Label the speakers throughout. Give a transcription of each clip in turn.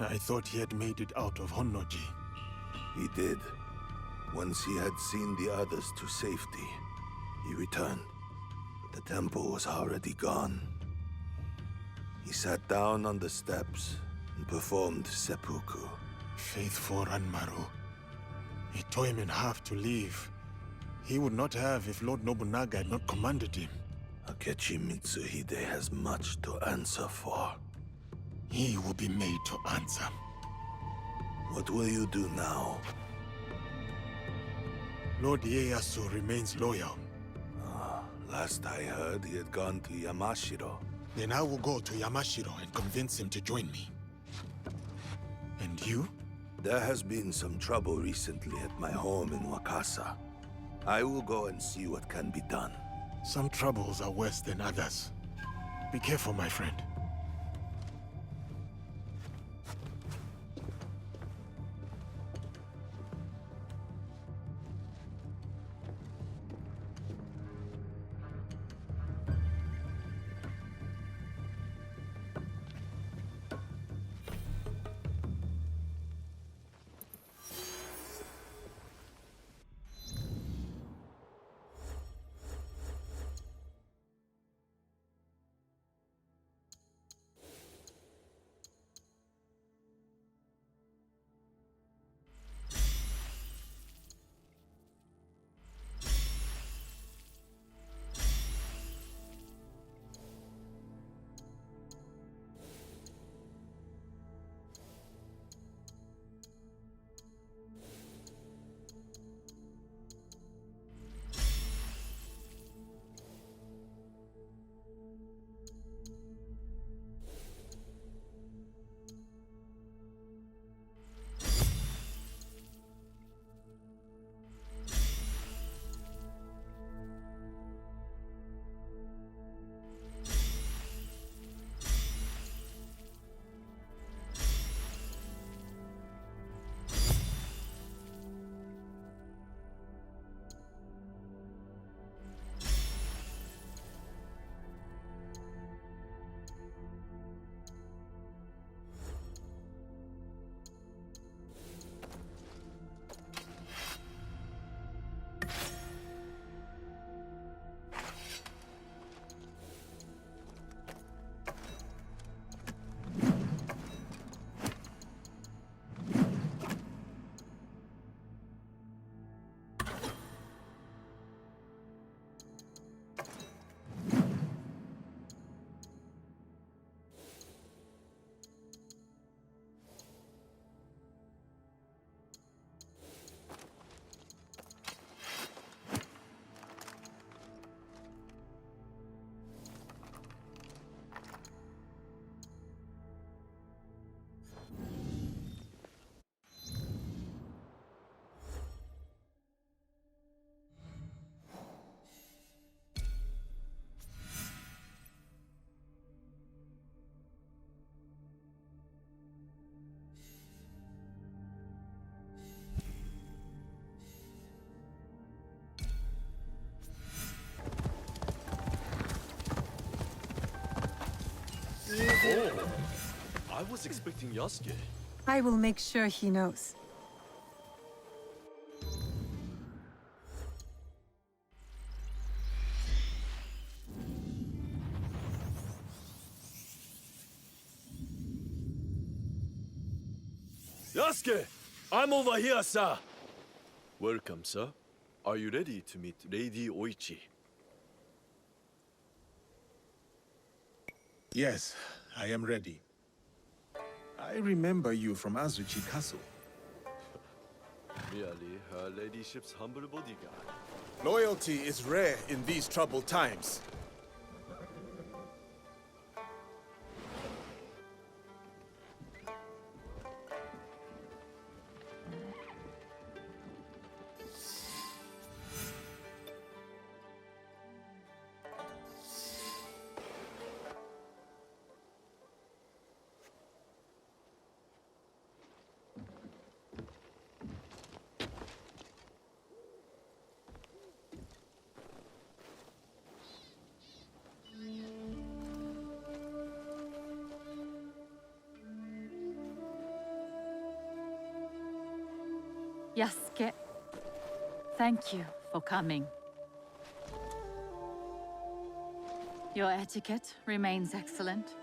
Speaker 1: I thought he had made it out of Honnoji.
Speaker 2: He did. Once he had seen the others to safety, he returned. The temple was already gone. He sat down on the steps and performed seppuku.
Speaker 1: Faithful Ranmaru. It tore him in half to leave. He would not have if Lord Nobunaga had not commanded him.
Speaker 2: Akechi Mitsuhide has much to answer for.
Speaker 1: He will be made to answer.
Speaker 2: What will you do now?
Speaker 1: Lord Ieyasu remains loyal.
Speaker 2: Last I heard, he had gone to Yamashiro.
Speaker 1: Then I will go to Yamashiro and convince him to join me. And you?
Speaker 2: There has been some trouble recently at my home in Wakasa. I will go and see what can be done.
Speaker 1: Some troubles are worse than others. Be careful, my friend.
Speaker 3: Oh, I was expecting Yasuke.
Speaker 4: I will make sure he knows.
Speaker 3: Yasuke! I'm over here, sir! Welcome, sir. Are you ready to meet Lady Oichi?
Speaker 1: Yes, I am ready. I remember you from Azuchi Castle.
Speaker 3: Merely her ladyship's humble bodyguard.
Speaker 1: Loyalty is rare in these troubled times.
Speaker 5: Yasuke, thank you for coming. Your etiquette remains excellent.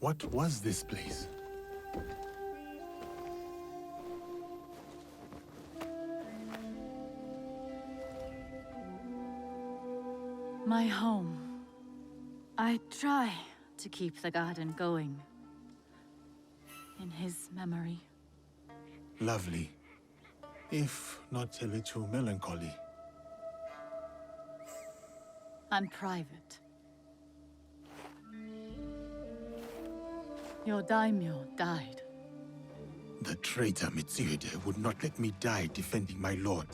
Speaker 1: What was this place?
Speaker 5: My home. I try to keep the garden going. In his memory.
Speaker 1: Lovely. If not a little melancholy.
Speaker 5: And private. Your daimyo died.
Speaker 1: The traitor Mitsuhide would not let me die defending my lord.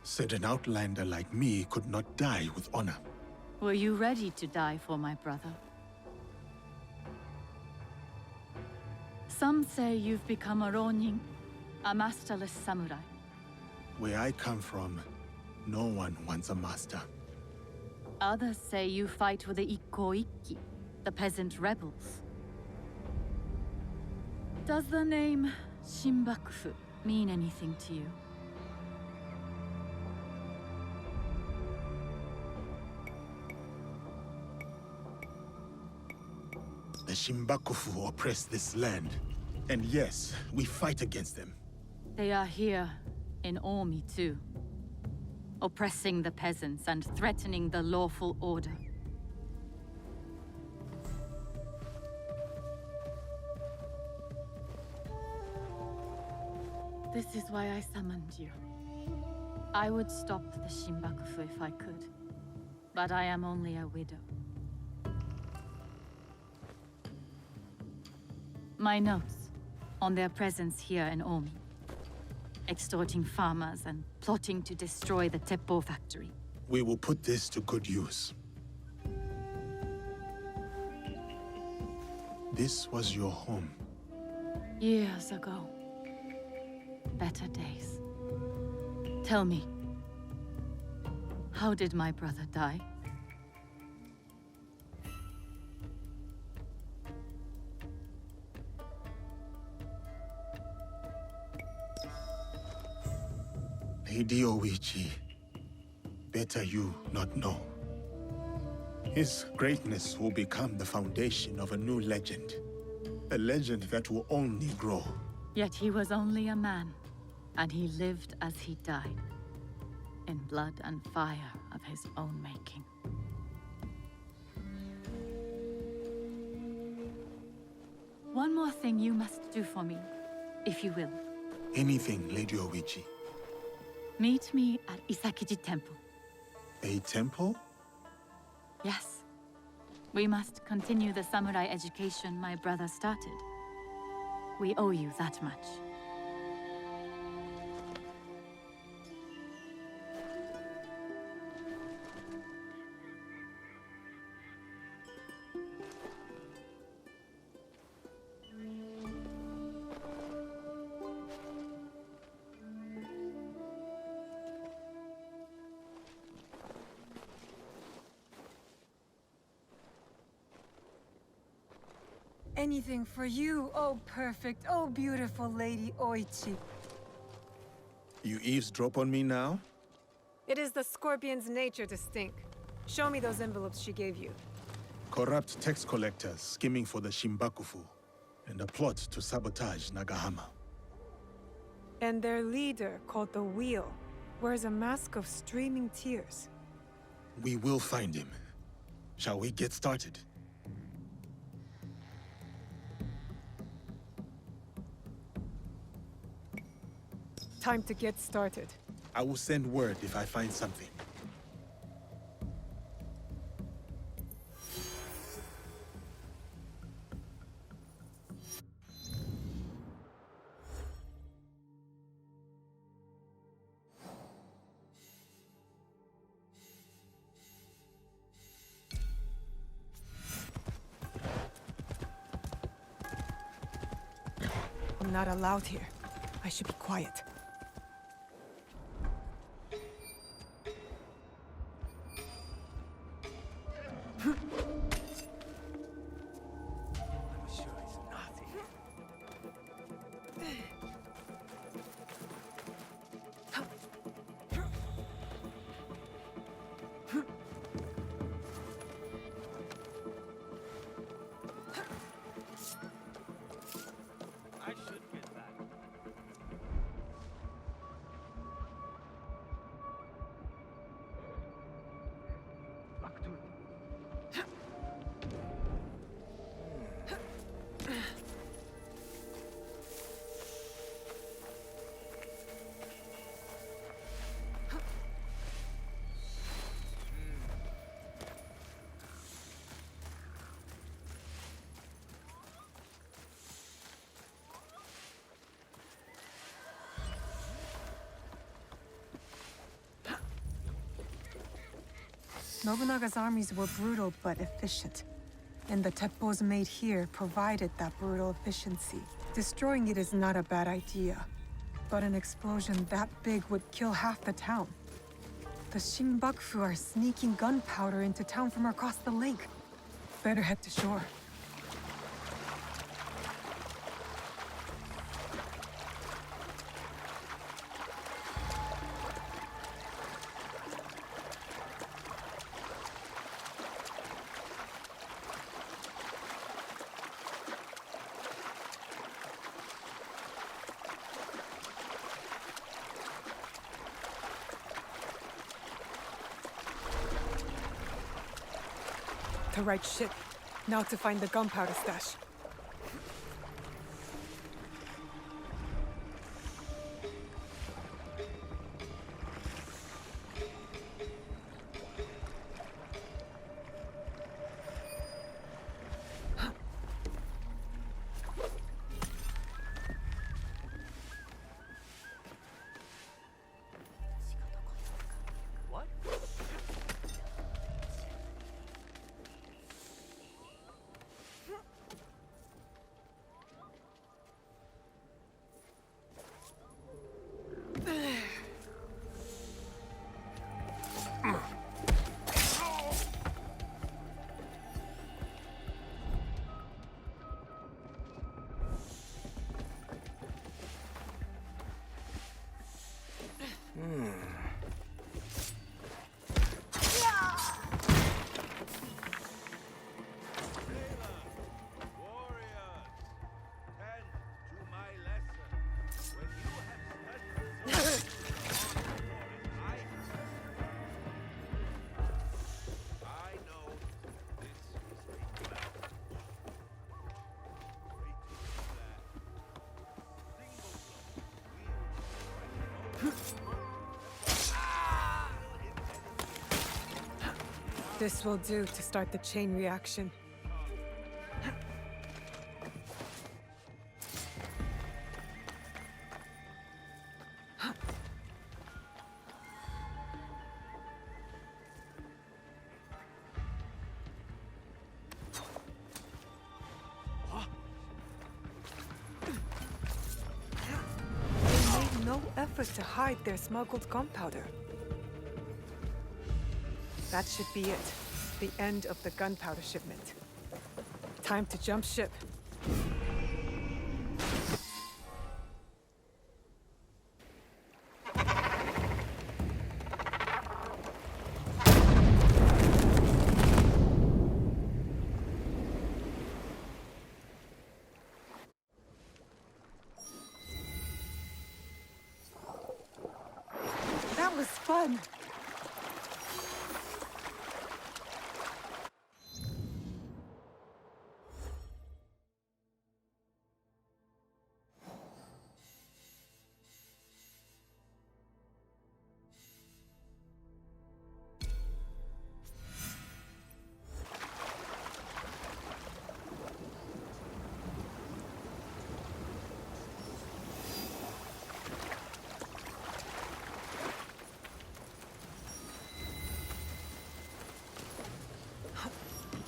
Speaker 1: Said an outlander like me could not die with honor.
Speaker 5: Were you ready to die for my brother? Some say you've become a ronin, a masterless samurai.
Speaker 1: Where I come from, no one wants a master.
Speaker 5: Others say you fight with the Ikko-Ikki, the peasant rebels. Does the name Shinbakufu mean anything to you?
Speaker 1: The Shimbakufu oppress this land. And yes, we fight against them.
Speaker 5: They are here in Omi too. Oppressing the peasants and threatening the lawful order. This is why I summoned you. I would stop the Shinbakufu if I could. But I am only a widow. My notes on their presence here in Omi. Extorting farmers and plotting to destroy the Teppo factory.
Speaker 1: We will put this to good use. This was your home.
Speaker 5: Years ago. Better days. Tell me, how did my brother die?
Speaker 1: Lady Oichi, better you not know. His greatness will become the foundation of a new legend. A legend that will only grow.
Speaker 5: Yet he was only a man, and he lived as he died, in blood and fire of his own making. One more thing you must do for me, if you will.
Speaker 1: Anything, Lady Oichi.
Speaker 5: Meet me at Isakiji Temple.
Speaker 1: A temple?
Speaker 5: Yes. We must continue the samurai education my brother started. We owe you that much.
Speaker 4: Anything for you, oh perfect, oh beautiful Lady Oichi.
Speaker 1: You eavesdrop on me now?
Speaker 4: It is the scorpion's nature to stink. Show me those envelopes she gave you.
Speaker 1: Corrupt tax collectors skimming for the Shimbakufu, and a plot to sabotage Nagahama.
Speaker 4: And their leader, called the Wheel, wears a mask of streaming tears.
Speaker 1: We will find him. Shall we get started?
Speaker 4: Time to get started.
Speaker 1: I will send word if I find something.
Speaker 4: not allowed here. I should be quiet. Nobunaga's armies were brutal but efficient. And the teppos made here provided that brutal efficiency. Destroying it is not a bad idea. But an explosion that big would kill half the town. The Shinbakufu are sneaking gunpowder into town from across the lake. Better head to shore. The right ship. Now to find the gunpowder stash. This will do to start the chain reaction. They made no effort to hide their smuggled gunpowder. That should be it. The end of the gunpowder shipment. Time to jump ship. That was fun.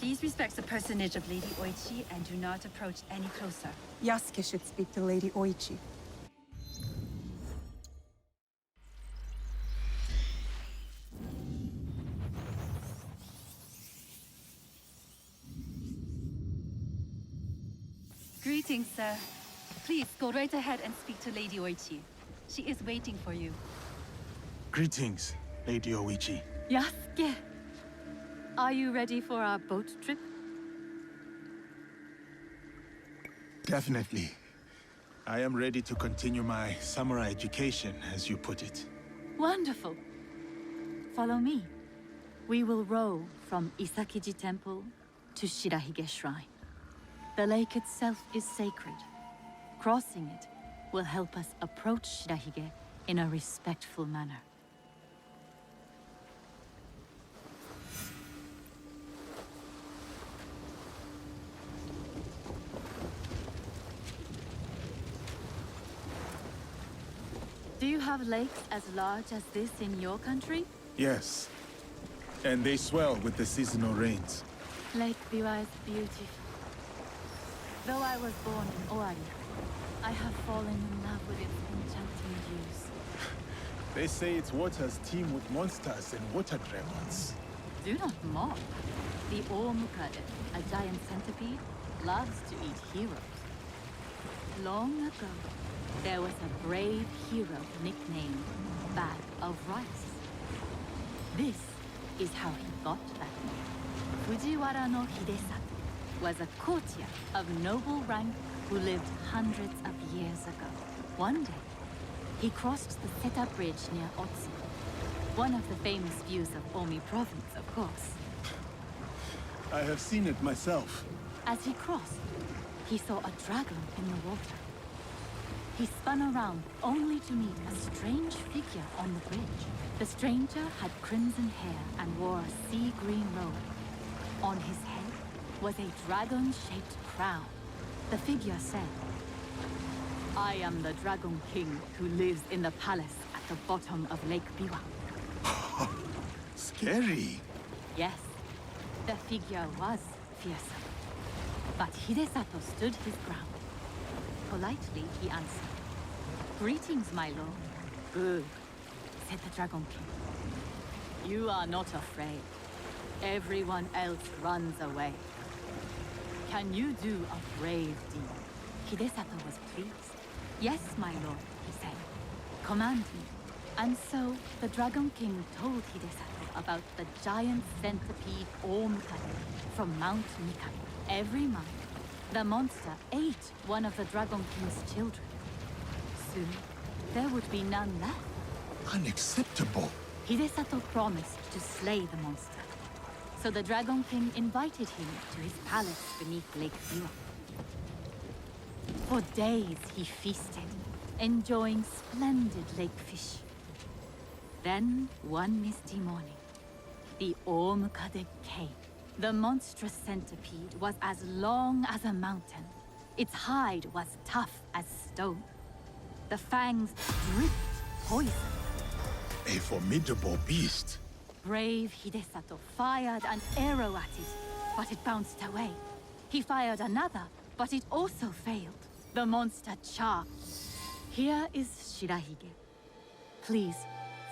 Speaker 5: Please respect the personage of Lady Oichi and do not approach any closer.
Speaker 4: Yasuke should speak to Lady Oichi.
Speaker 5: Greetings, sir. Please go right ahead and speak to Lady Oichi. She is waiting for you.
Speaker 1: Greetings, Lady Oichi.
Speaker 5: Yasuke! Are you ready for our boat trip?
Speaker 1: Definitely. I am ready to continue my samurai education, as you put it.
Speaker 5: Wonderful. Follow me. We will row from Isakiji Temple to Shirahige Shrine. The lake itself is sacred. Crossing it will help us approach Shirahige in a respectful manner. Do you have lakes as large as this in your country?
Speaker 1: Yes. And they swell with the seasonal rains.
Speaker 5: Lake Biwa is beautiful. Though I was born in Owari, I have fallen in love with its enchanting views.
Speaker 1: They say its waters teem with monsters and water dragons.
Speaker 5: Do not mock. The Omukade, a giant centipede, loves to eat heroes. Long ago, there was a brave hero nicknamed Bag of Rice. This is how he got that name. Fujiwara no Hidesato was a courtier of noble rank who lived hundreds of years ago. One day, he crossed the Seta Bridge near Otsu, one of the famous views of Omi Province, of course.
Speaker 1: I have seen it myself.
Speaker 5: As he crossed, he saw a dragon in the water. He spun around only to meet a strange figure on the bridge. The stranger had crimson hair and wore a sea green robe. On his head was a dragon-shaped crown. The figure said, "I am the Dragon King who lives in the palace at the bottom of Lake Biwa."
Speaker 1: Scary.
Speaker 5: Yes, the figure was fearsome. But Hidesato stood his ground. Politely, he answered, "Greetings, my lord." "Good," said the Dragon King. "You are not afraid. Everyone else runs away. Can you do a brave deed?" Hidesato was pleased. "Yes, my lord," he said. "Command me." And so, the Dragon King told Hidesato about the giant centipede Omukade from Mount Mikami. Every month, the monster ate one of the Dragon King's children. Soon, there would be none left.
Speaker 1: Unacceptable.
Speaker 5: Hidesato promised to slay the monster. So the Dragon King invited him to his palace beneath Lake Biwa. For days he feasted, enjoying splendid lake fish. Then, one misty morning, the Omukade came. The monstrous centipede was as long as a mountain. Its hide was tough as stone. The fangs dripped poison.
Speaker 1: A formidable beast.
Speaker 5: Brave Hidesato fired an arrow at it, but it bounced away. He fired another, but it also failed. The monster charged. Here is Shirahige. Please,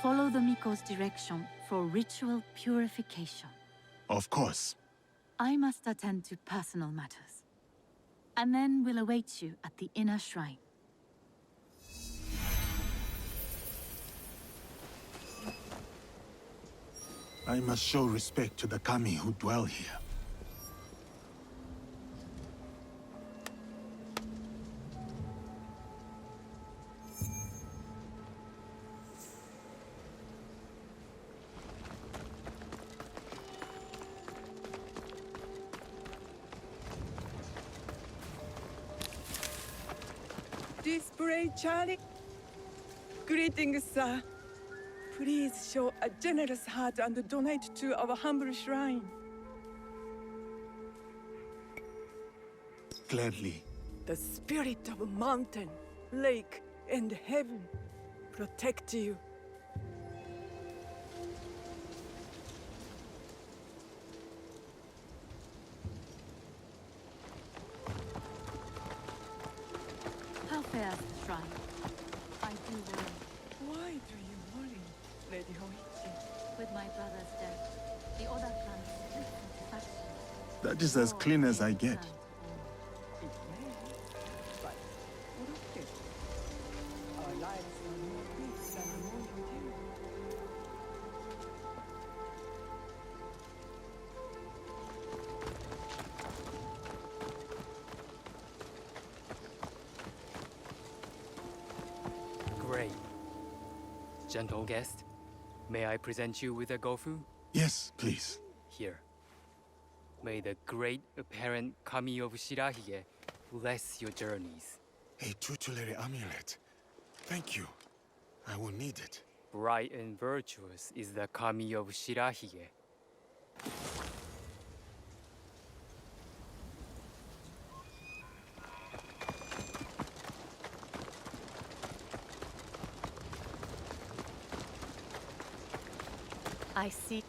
Speaker 5: follow the Miko's direction for ritual purification.
Speaker 1: Of course.
Speaker 5: I must attend to personal matters. And then we'll await you at the inner shrine.
Speaker 1: I must show respect to the kami who dwell here.
Speaker 6: Display, Charlie. Greetings, sir. Please show a generous heart and donate to our humble shrine.
Speaker 1: Gladly.
Speaker 6: The spirit of mountain, lake, and heaven protect you.
Speaker 5: shrine. I do worry.
Speaker 6: Why do you worry, Lady Hoichi?
Speaker 5: With my brother's death, the Oda clan split into factions.
Speaker 1: That is as clean as I get.
Speaker 6: It may, but what of it? Our lives are more rich than the more we do.
Speaker 7: Great. Gentle guest, may I present you with a gofu?
Speaker 1: Yes, please.
Speaker 7: Here. May the great apparent Kami of Shirahige bless your journeys.
Speaker 1: A tutelary amulet. Thank you. I will need it.
Speaker 7: Bright and virtuous is the Kami of Shirahige.
Speaker 5: I see.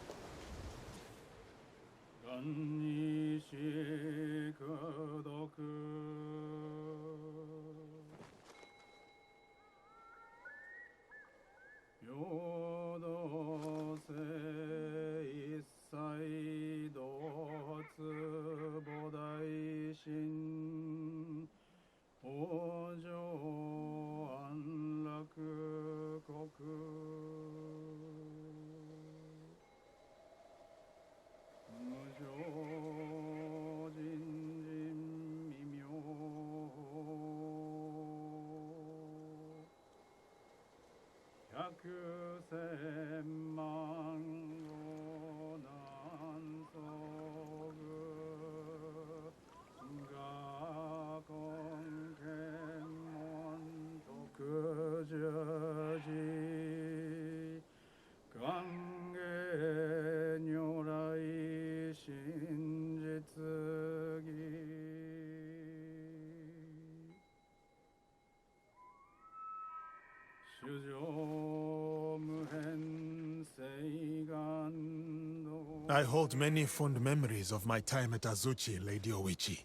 Speaker 1: I hold many fond memories of my time at Azuchi, Lady Oichi.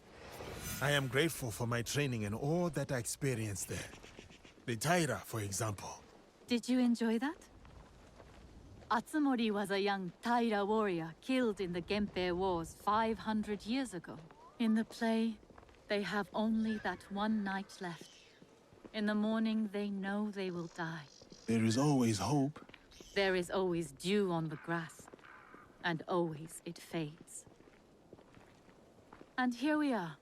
Speaker 1: I am grateful for my training and all that I experienced there. The Taira, for example.
Speaker 5: Did you enjoy that? Atsumori was a young Taira warrior killed in the Genpei Wars 500 years ago. In the play, they have only that one night left. In the morning, they know they will die.
Speaker 1: There is always hope.
Speaker 5: There is always dew on the grass, and always it fades. And here we are.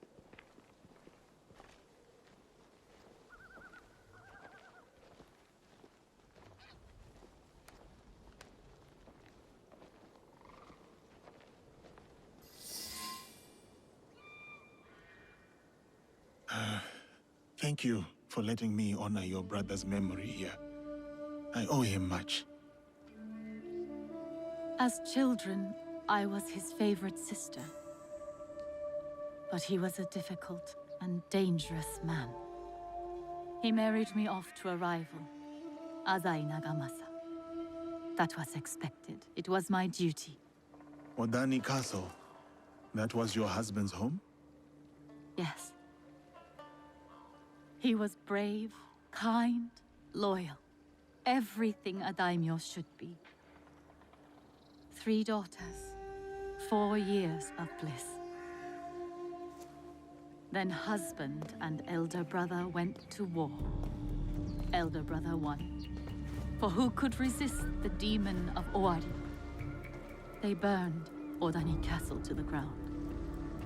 Speaker 1: Thank you for letting me honor your brother's memory here. I owe him much.
Speaker 5: As children, I was his favorite sister. But he was a difficult and dangerous man. He married me off to a rival, Azai Nagamasa. That was expected. It was my duty.
Speaker 1: Odani Castle. That was your husband's home?
Speaker 5: Yes. He was brave, kind, loyal. Everything a daimyo should be. 3 daughters, 4 years of bliss. Then husband and elder brother went to war. Elder brother won. For who could resist the demon of Owari? They burned Odani Castle to the ground,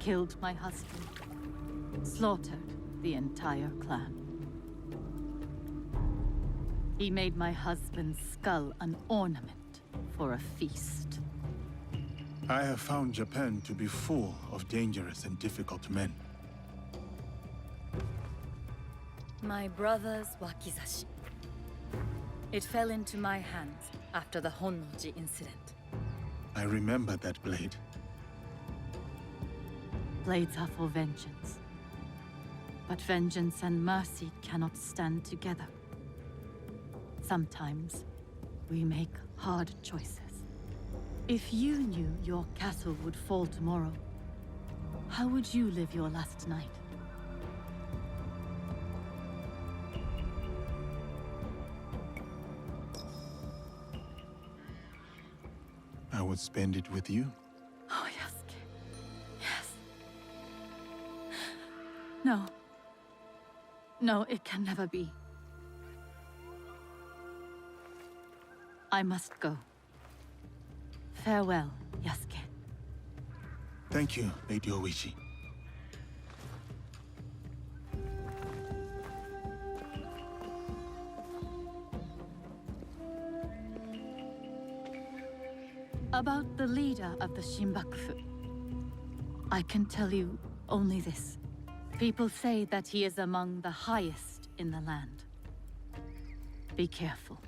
Speaker 5: killed my husband, slaughtered the entire clan. He made my husband's skull an ornament for a feast.
Speaker 1: I have found Japan to be full of dangerous and difficult men.
Speaker 5: My brother's wakizashi. It fell into my hands after the Honnoji incident.
Speaker 1: I remember that blade.
Speaker 5: Blades are for vengeance. But vengeance and mercy cannot stand together. Sometimes, we make hard choices. If you knew your castle would fall tomorrow, how would you live your last night?
Speaker 1: would spend it with you.
Speaker 5: Oh, Yasuke. Yes. No. No, it can never be. I must go. Farewell, Yasuke.
Speaker 1: Thank you, Lady Oichi.
Speaker 5: About the leader of the Shinbakufu, I can tell you only this. People say that he is among the highest in the land. Be careful.